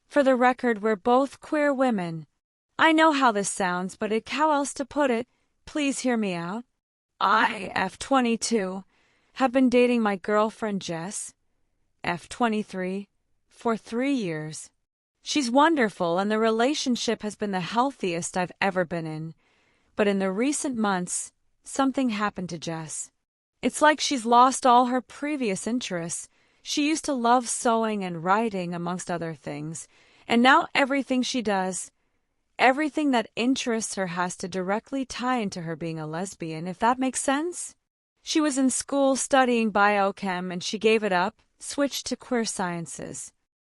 For the record, we're both queer women. I know how this sounds, but how else to put it? Please hear me out. I, F22, have been dating my girlfriend Jess, F23, for 3 years. She's wonderful and the relationship has been the healthiest I've ever been in. But in the recent months, something happened to Jess. It's like she's lost all her previous interests. She used to love sewing and writing, amongst other things, and now everything she does, everything that interests her has to directly tie into her being a lesbian, if that makes sense. She was in school studying biochem and she gave it up, switched to queer sciences.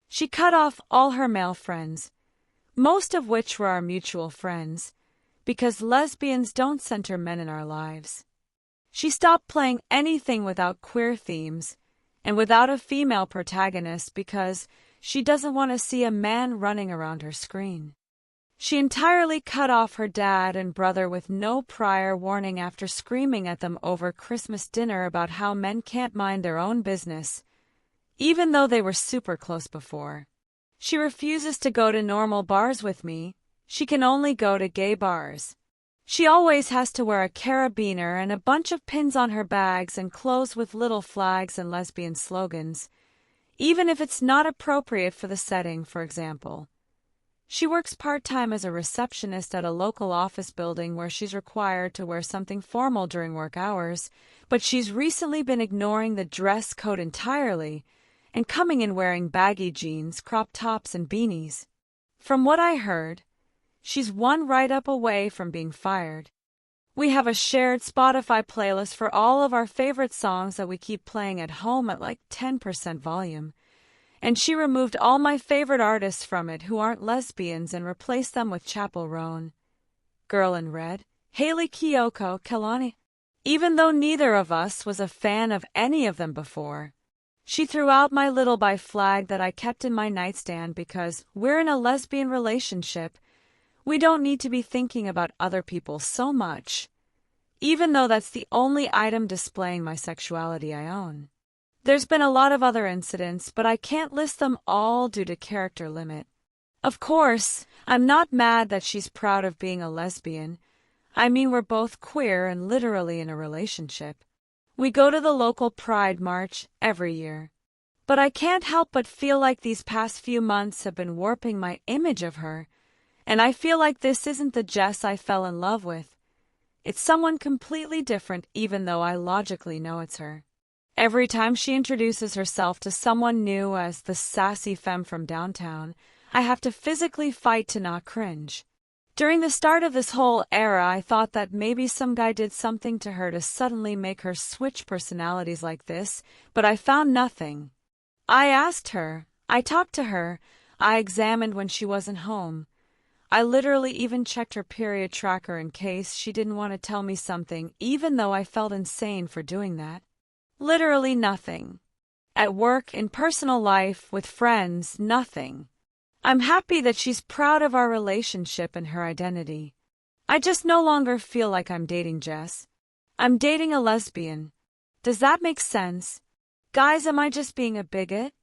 She cut off all her male friends, most of which were our mutual friends, because lesbians don't center men in our lives. She stopped playing anything without queer themes and without a female protagonist because she doesn't want to see a man running around her screen. She entirely cut off her dad and brother with no prior warning after screaming at them over Christmas dinner about how men can't mind their own business, even though they were super close before. She refuses to go to normal bars with me. She can only go to gay bars. She always has to wear a carabiner and a bunch of pins on her bags and clothes with little flags and lesbian slogans, even if it's not appropriate for the setting, for example. She works part-time as a receptionist at a local office building where she's required to wear something formal during work hours, but she's recently been ignoring the dress code entirely and coming in wearing baggy jeans, crop tops, and beanies. From what I heard, she's one write-up away from being fired. We have a shared Spotify playlist for all of our favorite songs that we keep playing at home at like 10% volume. And she removed all my favorite artists from it who aren't lesbians and replaced them with Chappell Roan, Girl in Red, Hayley Kiyoko, Kelani. Even though neither of us was a fan of any of them before. She threw out my little bi flag that I kept in my nightstand because we're in a lesbian relationship. We don't need to be thinking about other people so much, even though that's the only item displaying my sexuality I own. There's been a lot of other incidents, but I can't list them all due to character limit. Of course, I'm not mad that she's proud of being a lesbian. I mean, we're both queer and literally in a relationship. We go to the local Pride March every year. But I can't help but feel like these past few months have been warping my image of her. And I feel like this isn't the Jess I fell in love with. It's someone completely different, even though I logically know it's her. Every time she introduces herself to someone new as the sassy femme from downtown, I have to physically fight to not cringe. During the start of this whole era, I thought that maybe some guy did something to her to suddenly make her switch personalities like this, but I found nothing. I asked her, I talked to her, I examined when she wasn't home. I literally even checked her period tracker in case she didn't want to tell me something, even though I felt insane for doing that. Literally nothing. At work, in personal life, with friends, nothing. I'm happy that she's proud of our relationship and her identity. I just no longer feel like I'm dating Jess. I'm dating a lesbian. Does that make sense? Guys, am I just being a bigot?